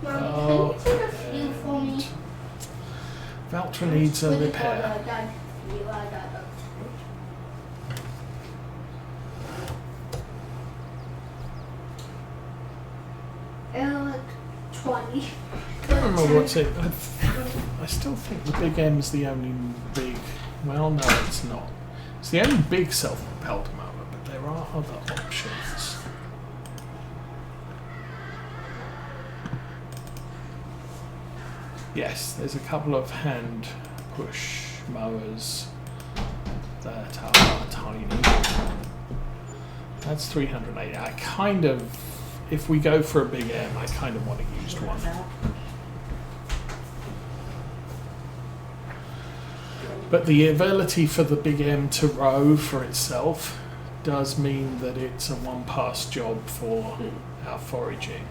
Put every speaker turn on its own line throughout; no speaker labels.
Mum, can you take a few for me?
Valtra needs a repair.
Like 20.
I can't remember what's it. I still think the Big M's the only big. Well, no, it's not. It's the only big self-propelled mower, but there are other options. Yes, there's a couple of hand push mowers that are tiny. That's 380. I kind of, if we go for a Big M, I kind of want a used one. But the ability for the Big M to row for itself does mean that it's a one-pass job for our foraging.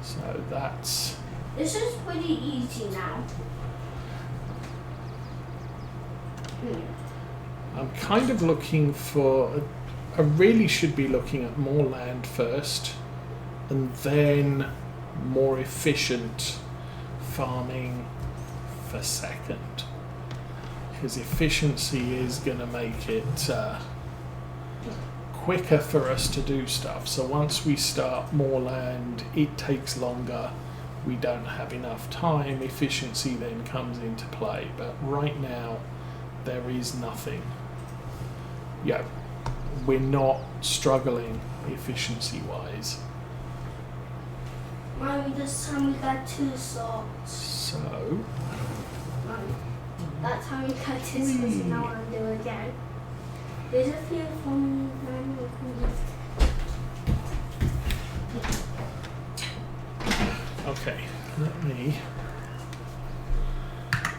So that's...
This is pretty easy now.
I'm kind of looking for... I really should be looking at more land first and then more efficient farming for second. Because efficiency is going to make it quicker for us to do stuff. So once we start more land, it takes longer. We don't have enough time. Efficiency then comes into play. But right now, there is nothing. Yeah, we're not struggling efficiency-wise.
Mommy, this time we got 2 salts.
So...
Mommy, that time we got 2 salts and I want to do it again. There's a few for me.
Okay, let me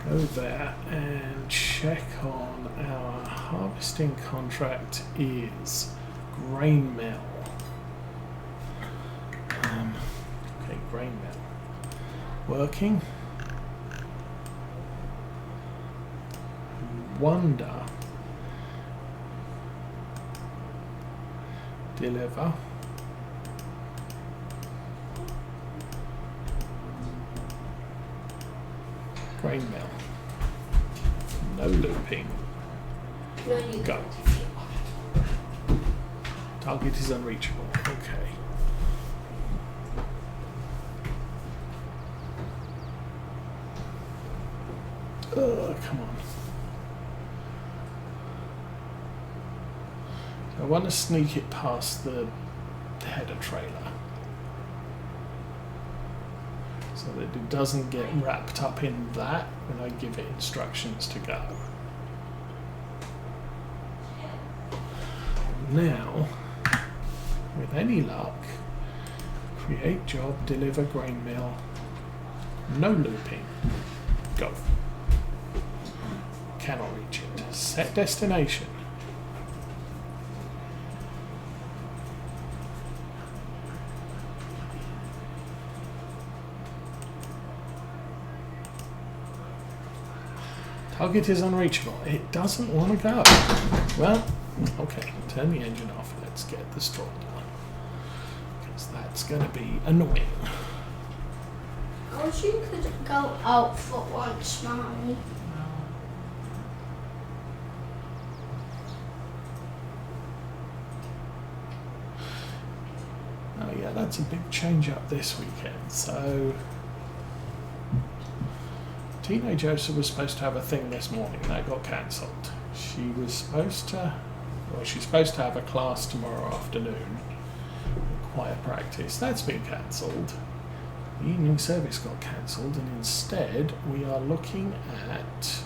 go there and check on our harvesting contract is grain mill. Okay, grain mill. Working. Wonder. Deliver. Grain mill. No looping.
No, you
Go. Target is unreachable. Okay. Come on. I want to sneak it past the header trailer so that it doesn't get wrapped up in that when I give it instructions to go. Now, with any luck, create job, deliver grain mill, no looping, go. Cannot reach it. Set destination. Target is unreachable. It doesn't want to go. Well, okay, turn the engine off. Let's get the straw done. Because that's going to be annoying.
I wish you could go out for once, Mommy.
Oh yeah, that's a big change up this weekend. So, Teenage Osa was supposed to have a thing this morning. That got cancelled. She was supposed to, well, she's supposed to have a class tomorrow afternoon. Choir practice. That's been cancelled. The evening service got cancelled, and instead we are looking at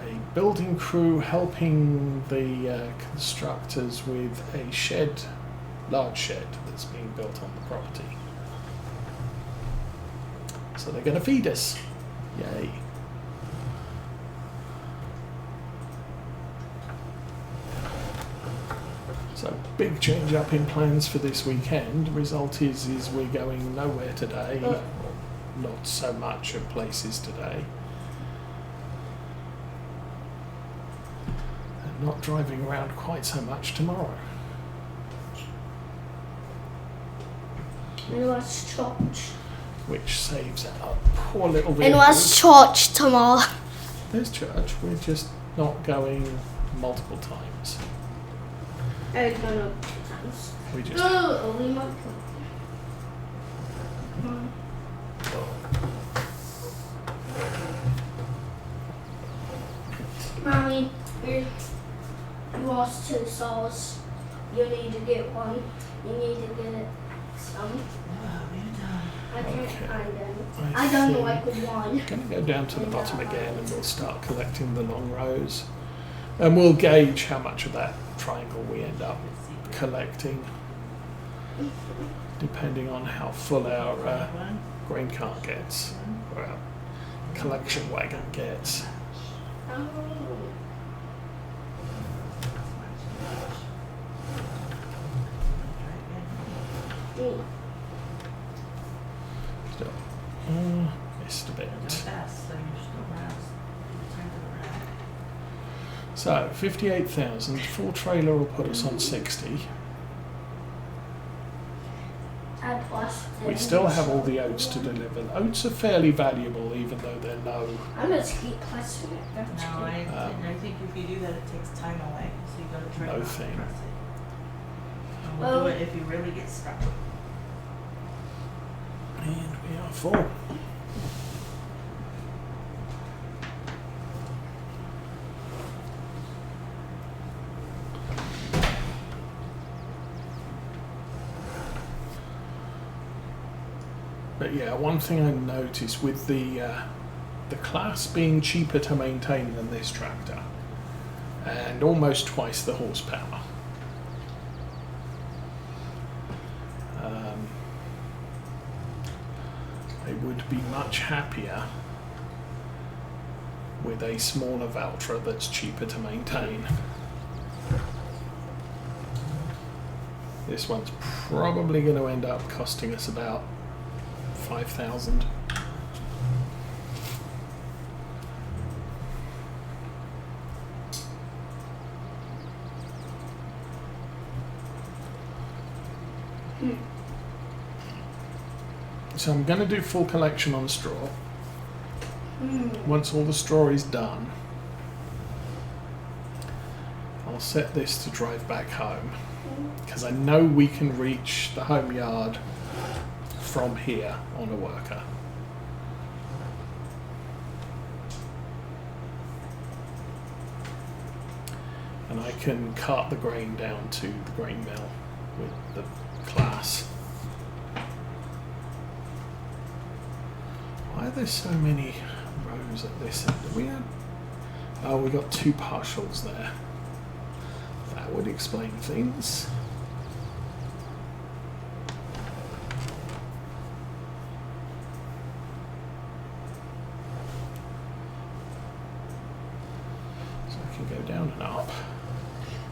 a building crew helping the constructors with a shed, large shed that's being built on the property. So they're going to feed us. Yay. So big change up in plans for this weekend. Result is we're going nowhere today. Not so much of places today. And not driving around quite so much tomorrow.
And what's church?
which saves our poor little
And
vehicle.
what's church tomorrow?
There's church, we're just not going multiple times.
I don't know times.
We just
Oh, we might come. Mommy, you lost 2 souls. You need to get one. You need to get it some. I can't
Okay.
find them.
I
I don't
think-
like one.
I'm going to go down to the bottom again and we'll start collecting the long rows. And we'll gauge how much of that triangle we end up collecting, depending on how full our grain cart gets, or our collection wagon gets.
Oh. Mm.
So, missed a bit. So, 58,000, full trailer will put us on 60.
I plus
We still have all the oats to deliver. Oats are fairly valuable even though they're low.
I'm gonna keep pressing it. That's
No,
good.
I think if you do that, it takes time away. So you gotta try
No
not to
thing.
press it. And
Well-
we'll do it if you really get stuck.
And we are full. But yeah, one thing I noticed with the class being cheaper to maintain than this tractor, and almost twice the horsepower. I would be much happier with a smaller Valtra that's cheaper to maintain. This one's probably going to end up costing us about 5,000. So I'm going to do full collection on straw. Once all the straw is done, I'll set this to drive back home, because I know we can reach the home yard from here on a worker. And I can cart the grain down to the grain mill with the class. Why are there so many rows at this end? We had, oh, we got 2 partials there. That would explain things. So I can go down and up.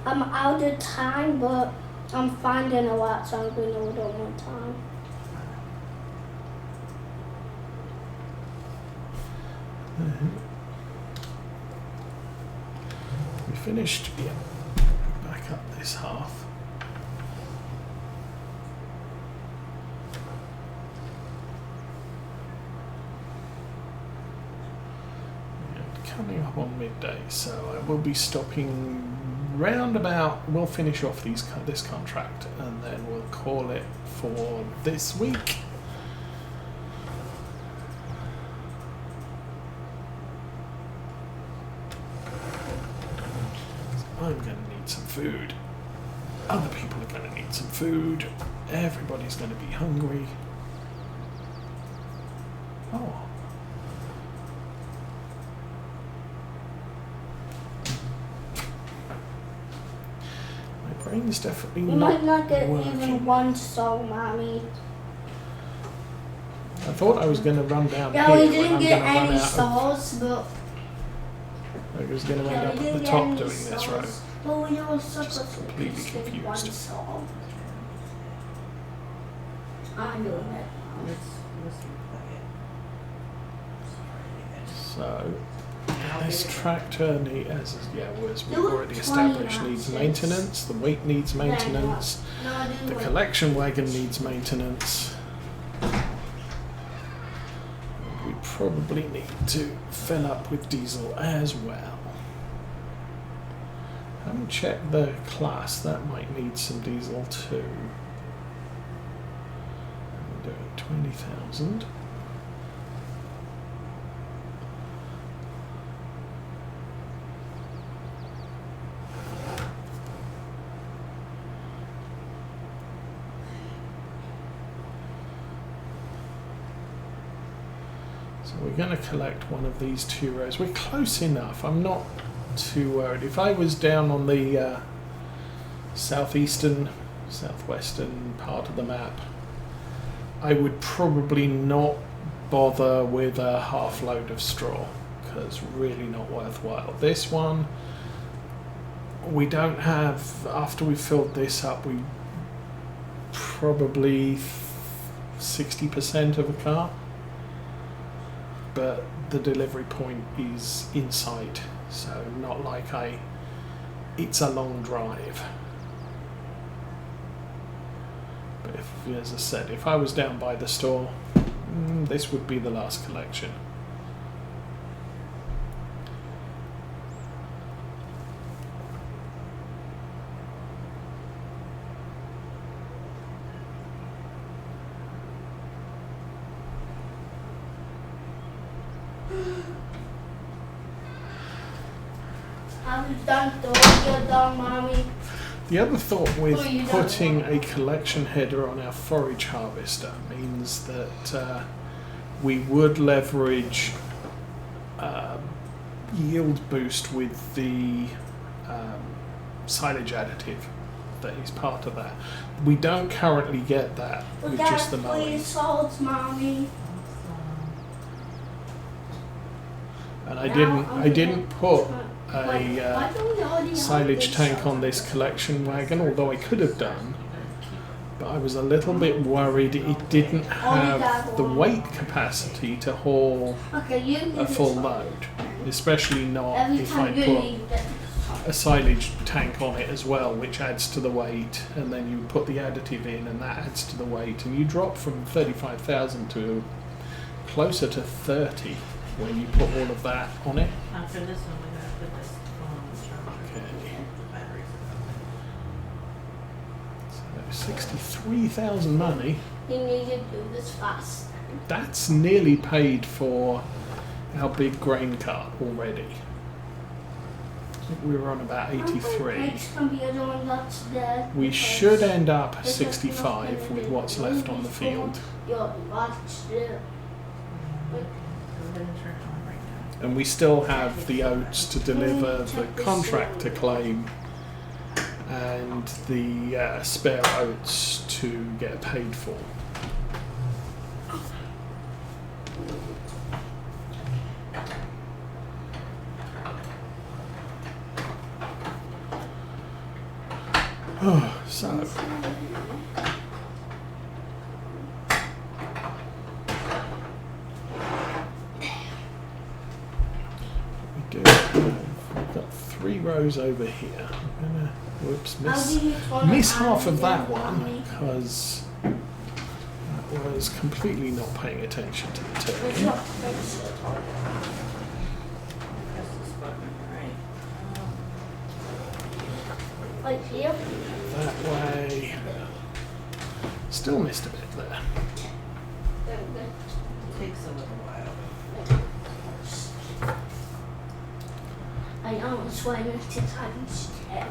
I'm out of time, but I'm finding a lot, so I'm going to order more time.
We finished, yeah, back up this half. And coming up on midday, so I will be stopping round about, we'll finish off this contract and then we'll call it for this week. I'm going to need some food. Other people are going to need some food. Everybody's going to be hungry. Oh. My brain's definitely
You
not
might not get
working.
even one soul, Mommy.
I thought I was going to run down
Yeah,
here
we
when
didn't
I'm
get
going to run
any
out of...
souls, but...
I was going to end
Yeah,
up
we
at
didn't
the
get
top
any
doing this row.
souls. But we were supposed
Just
to
completely
just get one
confused.
soul. I'm doing it.
Let's replay it.
So,
I'll
this
get it.
tractor as we've
Do it
already
20
established, needs
ounces.
maintenance. The weight needs maintenance.
No, I do
The
like-
collection wagon needs maintenance. probably need to fill up with diesel as well. Haven't checked the class, that might need some diesel too. We're doing 20,000. So we're going to collect one of these 2 rows. We're close enough. I'm not too worried. If I was down on the southwestern part of the map, I would probably not bother with a half load of straw, because really not worthwhile. This one, we don't have, after we've filled this up, we probably 60% of a car, but the delivery point is in sight, so not like it's a long drive. But if, as I said, if I was down by the store, this would be the last collection.
I've done the one you're done, Mommy.
The other thought with
Oh, you don't
putting
want
a collection header on our forage harvester means that we would leverage yield boost with the silage additive that is part of that. We don't currently get that
We
with
got
just the
3
mowing.
salts, Mommy.
And I
Now
didn't put
Wait,
a
why don't we already have
silage
this
tank
salt?
on this collection wagon, although I could have done. But I was a little bit worried it didn't have the weight capacity to haul
Okay, you
a
need
full
this
load, especially not
every
if I
time you
put
need it.
a silage tank on it as well, which adds to the weight, and then you put the additive in and that adds to the weight, and you drop from 35,000 to closer to 30 when you put all of that on it.
After this one, we gotta put this phone on the charger.
Okay.
The batteries.
So 63,000 money.
You need to do this fast.
That's nearly paid for our big grain cart already. I think we were on about 83.
Next can be the one that's there.
We
because
should end up
it's just
65
not gonna
with
do
what's
it.
left on the
Before
field.
Your watch there.
Go ahead and turn it on right now.
And we still have the oats to deliver, the contractor claim, and the spare oats to get paid for. So, we've got 3 rows over here. I'm gonna, whoops, miss half of that one because that was completely not paying attention to the
It's
turkey.
not fixed.
Press this button, right?
Like here.
That way. Still missed a bit there.
Takes a little while.
I know it's when it's times 10.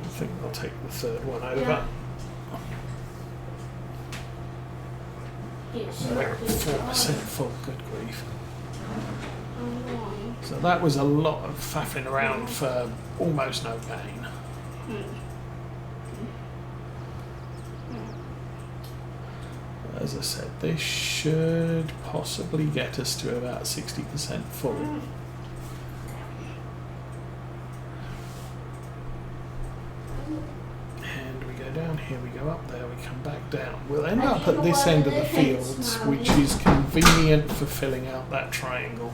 I think I'll take the third one over.
Yeah. It's
We're at 4% full, good grief.
One.
So that was a lot of faffing around for almost no gain. As I said, this should possibly get us to about 60% full. And we go down here, we go up there, we come back down. We'll end up at this end of the fields, which is convenient for filling out that triangle.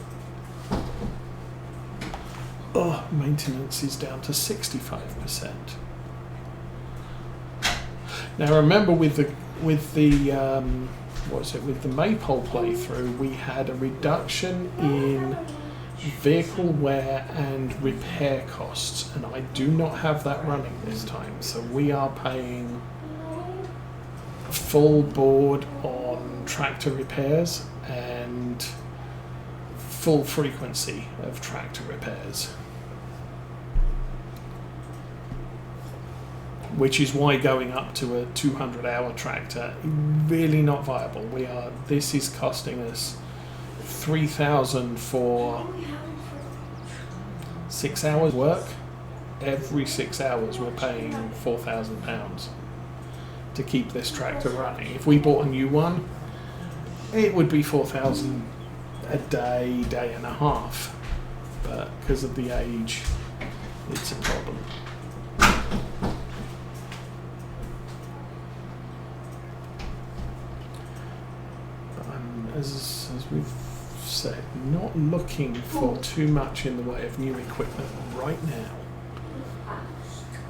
Oh, maintenance is down to 65%. Now remember with the with the Maypole playthrough, we had a reduction in vehicle wear and repair costs, and I do not have that running this time, so we are paying full board on tractor repairs and full frequency of tractor repairs, which is why going up to a 200-hour tractor really not viable. This is costing us 3,000 for 6 hours work. Every 6 hours we're paying £4,000 to keep this tractor running. If we bought a new one, it would be 4,000 a day, day and a half. But because of the age, it's a problem. But as we've said, not looking for too much in the way of new equipment right now.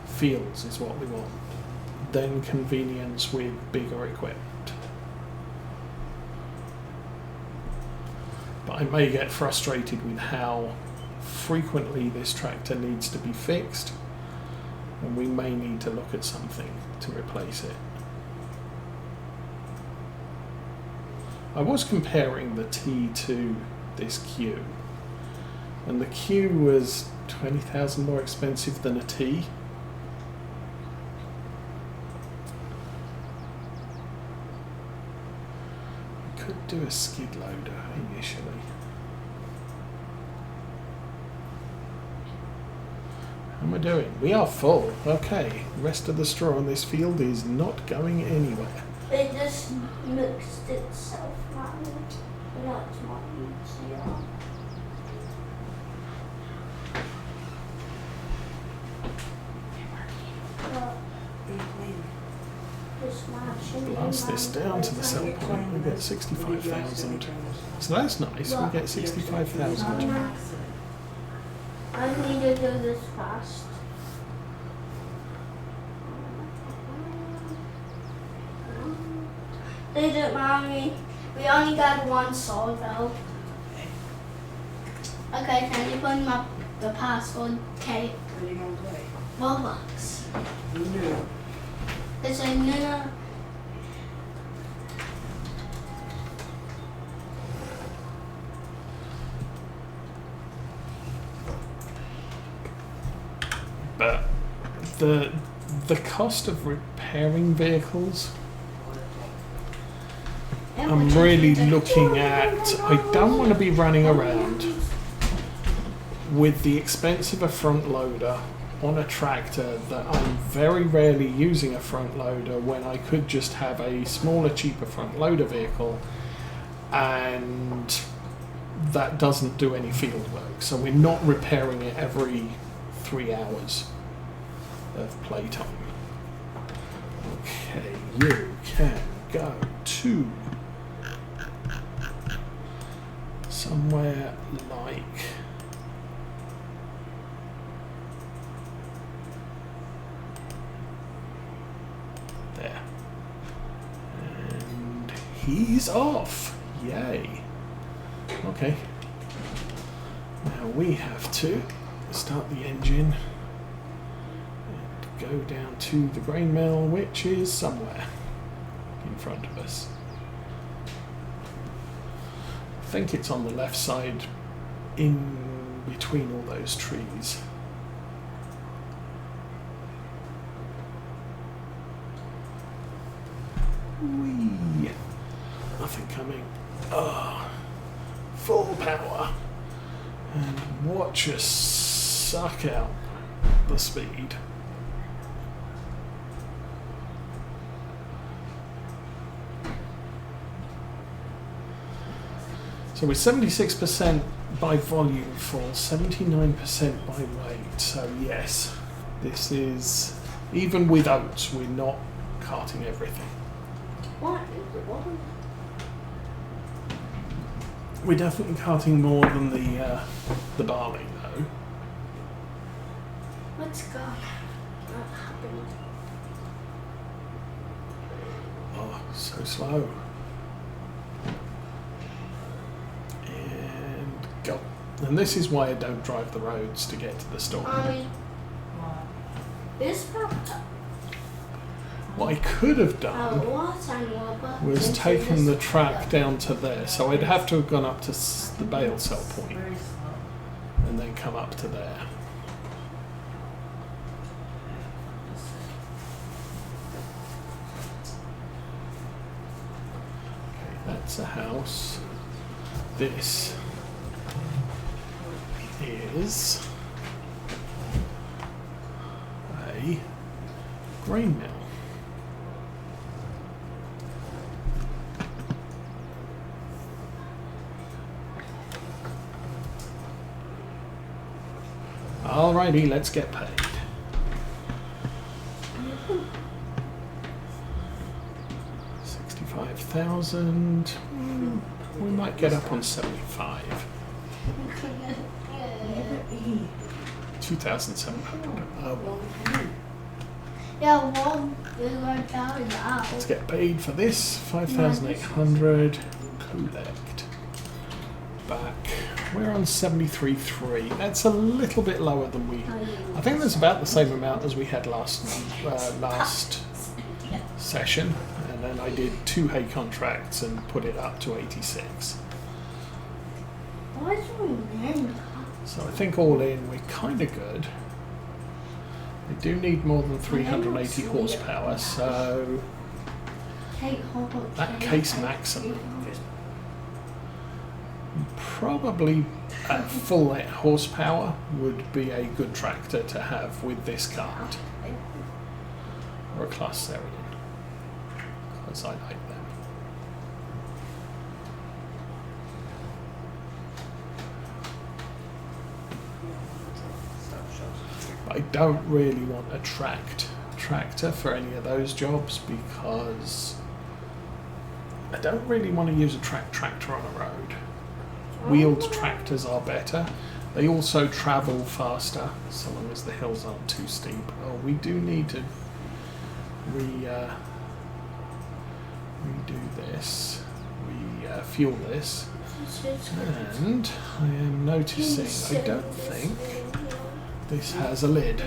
Fields is what we want. Then convenience with bigger equipment. But I may get frustrated with how frequently this tractor needs to be fixed, and we may need to look at something to replace it. I was comparing the T to this Q, and the Q was 20,000 more expensive than a T. Could do a skid loader initially. How am I doing? We are full. Okay, rest of the straw on this field is not going anywhere.
It just mixed itself around. That's not easier.
Blast this down to the sell point, we get 65,000. So that's nice, we get 65,000.
I need to do this fast. They didn't mind me. We only got one soul though. Okay, can you put my the password? Okay.
What are you gonna play?
Roblox.
Who knew?
It's a Nina.
But the cost of repairing vehicles, I'm really looking at, I don't want to be running around with the expense of a front loader on a tractor that I'm very rarely using a front loader when I could just have a smaller, cheaper front loader vehicle, and that doesn't do any field work. So we're not repairing it every 3 hours of playtime. Okay, you can go to somewhere like there. And he's off. Yay. Okay. Now we have to start the engine and go down to the grain mill, which is somewhere in front of us. I think it's on the left side in between all those trees. Whee! Nothing coming. Oh, full power. And watch us suck out the speed. So we're 76% by volume full, 79% by weight. So yes, this is, even with oats, we're not carting everything.
What is the one?
We're definitely carting more than the barley though.
What's gone? What happened?
Oh, so slow. And go. And this is why I don't drive the roads to get to the store.
This
What I could have done was taken the track down to there, so I'd have to have gone up to the bale cell point
Very slow.
and then come up to there. Okay, that's a house. This is a grain mill. Alrighty, let's get paid. $65,000. We might get up on 75. 2,700. Oh well.
Yeah, well, we're going to tell you that.
Let's get paid for this. 5,800. Collect. Back. We're on 73.3. That's a little bit lower than we. I think that's about the same amount as we had last session, and then I did 2 hay contracts and put it up to 86.
Why is your name?
So I think all in we're kind of good. We do need more than 380 horsepower, so that case maximum. Probably at full horsepower would be a good tractor to have with this cart, or a class Serian, because I like them. But I don't really want a tractor for any of those jobs because I don't really want to use a tractor on a road. Wheeled tractors are better. They also travel faster, so long as the hills aren't too steep. Oh, we do need to redo this. Fuel this. And I am noticing, I don't think this has a lid.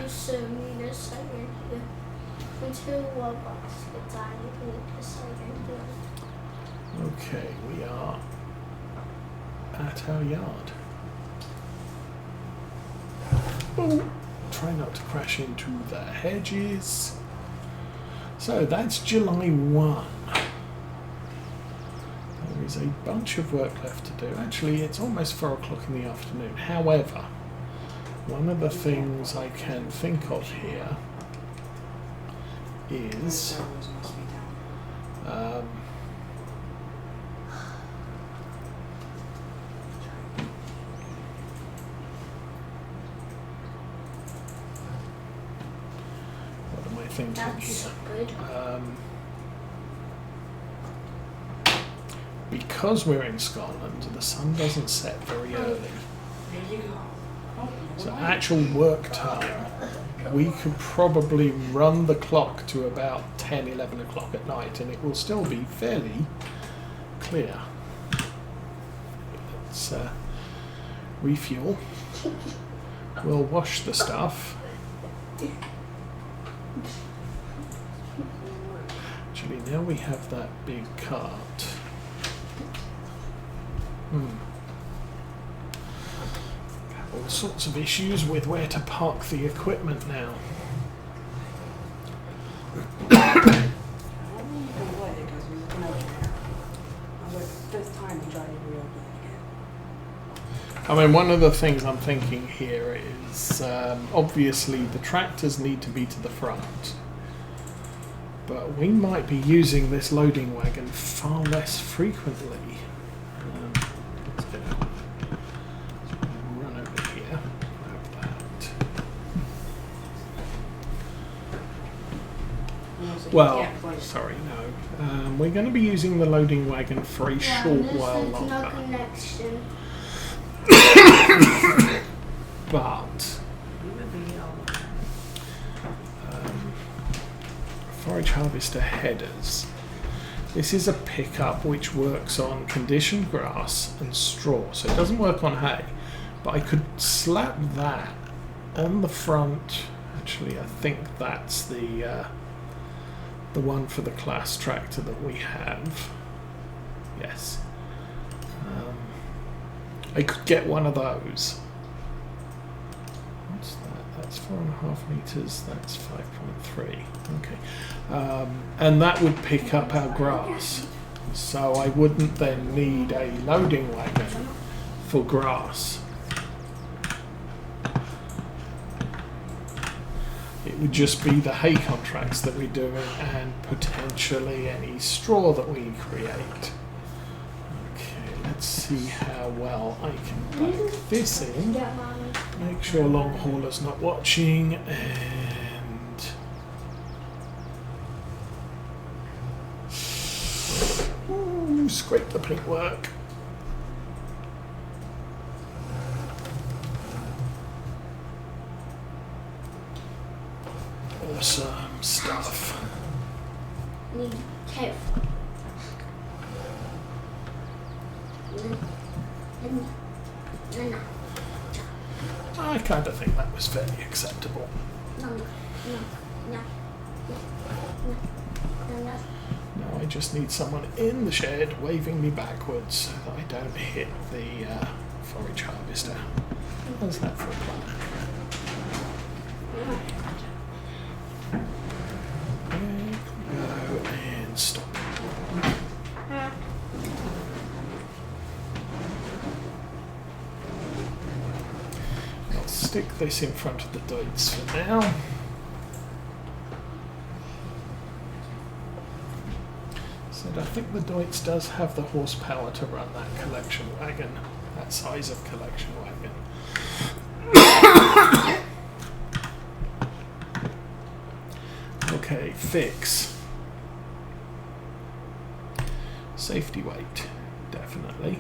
Okay, we are at our yard. Oh, try not to crash into the hedges. So that's July 1. There is a bunch of work left to do. Actually, it's almost 4 o'clock in the afternoon. However, one of the things I can think of here is thinking
That's
here.
good.
Because we're in Scotland, the sun doesn't set very early.
There you go.
So actual work time, we could probably run the clock to about 10, 11 o'clock at night and it will still be fairly clear. Let's refuel. We'll wash the stuff. Actually, now we have that big cart. All sorts of issues with where to park the equipment now. I mean, one of the things I'm thinking here is obviously the tractors need to be to the front, but we might be using this loading wagon far less frequently. Let's run over here, grab that. Well, sorry, no. We're going to be using the loading wagon for a short while
No
longer.
connection.
But forage harvester headers. This is a pickup which works on conditioned grass and straw, so it doesn't work on hay. But I could slap that on the front. Actually, I think that's the one for the class tractor that we have. Yes. I could get one of those. What's that? That's 4.5 meters. That's 5.3. Okay. And that would pick up our grass. So I wouldn't then need a loading wagon for grass. It would just be the hay contracts that we're doing and potentially any straw that we create. Okay, let's see how well I can back this in. Make sure long hauler's not watching and ooh, scrape the paintwork. Awesome stuff.
Need careful.
I kind of think that was fairly acceptable.
No.
Now I just need someone in the shed waving me backwards so that I don't hit the forage harvester. How's that for a plan? Go and stop. I'll stick this in front of the Deutz for now. So I think the Deutz does have the horsepower to run that collection wagon, that size of collection wagon. Okay, fix. Safety weight, definitely.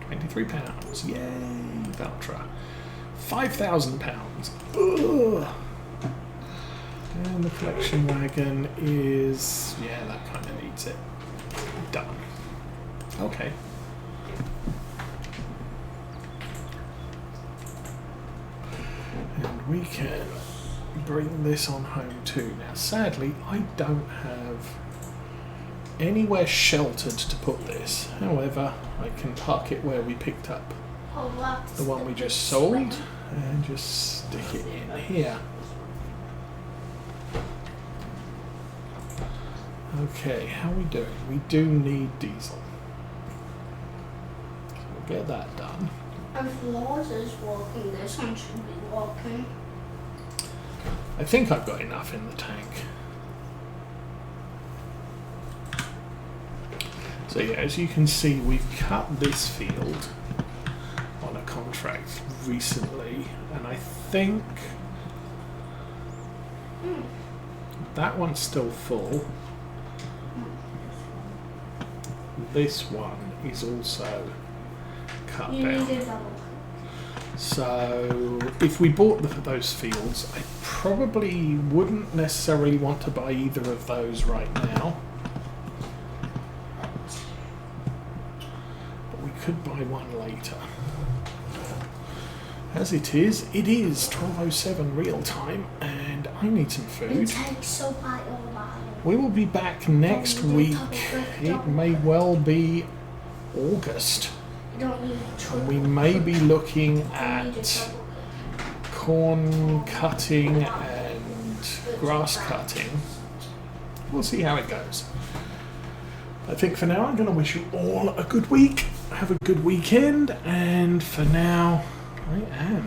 23 pounds, yay, Valtra. 5,000 pounds, ugh. And the collection wagon is, yeah, that kind of needs it. Done. Okay. And we can bring this on home too. Now, sadly, I don't have anywhere sheltered to put this. However, I can park it where we picked up the one we just sold and just stick it in here. Okay, how are we doing? We do need diesel. So we'll get that done.
If Laws is walking, this one should be walking.
I think I've got enough in the tank. So yeah, as you can see, we've cut this field on a contract recently, and I think that one's still full. This one is also cut
You
down.
need a double.
So if we bought those fields, I probably wouldn't necessarily want to buy either of those right now. But we could buy one later. As it is 12:07 real time, and I need some
It
food.
takes so quite a while.
We will be back next week. It may well be August.
You don't need
And we may be looking
You need a
at
double.
corn cutting and grass cutting. We'll see how it goes. I think for now I'm going to wish you all a good week. Have a good weekend, and for now I am.